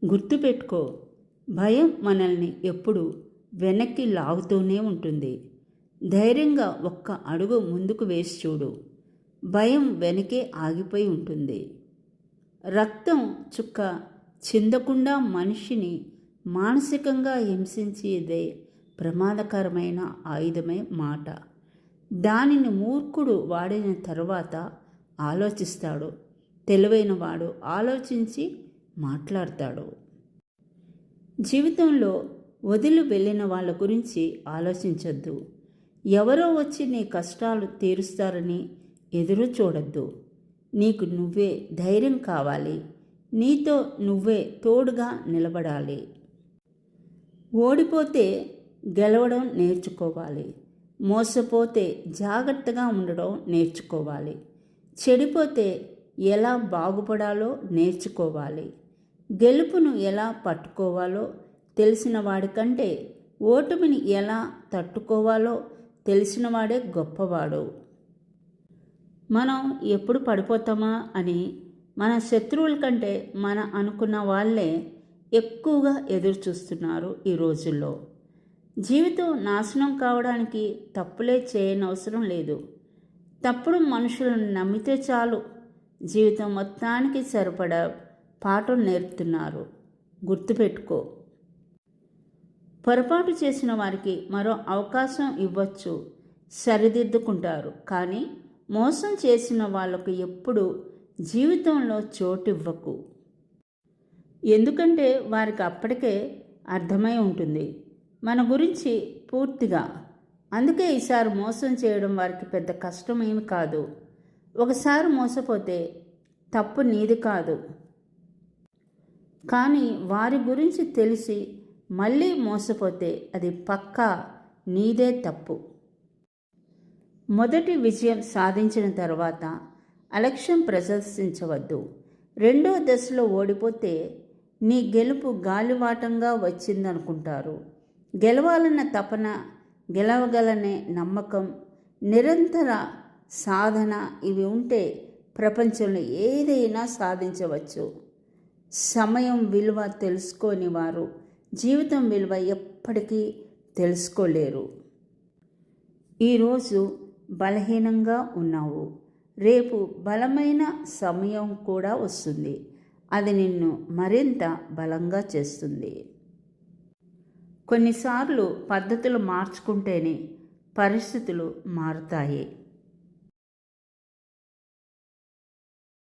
గుర్తుపెట్టుకో, భయం మనల్ని ఎప్పుడు వెనక్కి లాగుతూనే ఉంటుంది. ధైర్యంగా ఒక్క అడుగు ముందుకు వేసి చూడు. భయం వెనకే ఆగిపోయి ఉంటుంది. రక్తం చుక్క చిందకుండా మనిషిని మానసికంగా హింసించేదే ప్రమాదకరమైన ఆయుధమే మాట. దానిని మూర్ఖుడు వాడిన తర్వాత ఆలోచిస్తాడు. తెలివైన వాడు ఆలోచించి మాట్లాడతాడు. జీవితంలో వదిలి వెళ్ళిన వాళ్ళ గురించి ఆలోచించొద్దు. ఎవరో వచ్చి నీ కష్టాలు తీరుస్తారని ఎదురు చూడొద్దు. నీకు నువ్వే ధైర్యం కావాలి. నీతో నువ్వే తోడుగా నిలబడాలి. ఓడిపోతే గెలవడం నేర్చుకోవాలి. మోసపోతే జాగ్రత్తగా ఉండడం నేర్చుకోవాలి. చెడిపోతే ఎలా బాగుపడాలో నేర్చుకోవాలి. గెలుపును ఎలా పట్టుకోవాలో తెలిసిన వాడికంటే ఓటమిని ఎలా తట్టుకోవాలో తెలిసినవాడే గొప్పవాడు. మనం ఎప్పుడు పడిపోతామా అని మన శత్రువుల కంటే మన అనుకున్న వాళ్ళే ఎక్కువగా ఎదురు చూస్తున్నారు ఈ రోజుల్లో. జీవితం నాశనం కావడానికి తప్పులే చేయనవసరం లేదు. తప్పుడు మనుషులను నమ్మితే చాలు జీవితం మొత్తానికి సరిపడా పాఠం నేర్పుతున్నారు. గుర్తుపెట్టుకో, పొరపాటు చేసిన వారికి మరో అవకాశం ఇవ్వచ్చు, సరిదిద్దుకుంటారు. కానీ మోసం చేసిన వాళ్లకు ఎప్పుడు జీవితంలో చోటివ్వకు. ఎందుకంటే వారికి అప్పటికే అర్థమై ఉంటుంది మన గురించి పూర్తిగా. అందుకే ఈసారి మోసం చేయడం వారికి పెద్ద కష్టమేమి కాదు. ఒకసారి మోసపోతే తప్పు నీది కాదు, కానీ వారి గురించి తెలిసి మళ్ళీ మోసపోతే అది పక్కా నీదే తప్పు. మొదటి విజయం సాధించిన తర్వాత అలక్ష్యం ప్రదర్శించవద్దు. రెండో దశలో ఓడిపోతే నీ గెలుపు గాలివాటంగా వచ్చిందనుకుంటారు. గెలవాలన్న తపన, గెలవగలనే నమ్మకం, నిరంతర సాధన ఇవి ఉంటే ప్రపంచంలో ఏదైనా సాధించవచ్చు. సమయం విలువ తెలుసుకోని వారు జీవితం విలువ ఎప్పటికీ తెలుసుకోలేరు. ఈరోజు బలహీనంగా ఉన్నావు, రేపు బలమైన సమయం కూడా వస్తుంది. అది నిన్ను మరింత బలంగా చేస్తుంది. కొన్నిసార్లు పద్ధతులు మార్చుకుంటేనే పరిస్థితులు మారుతాయి.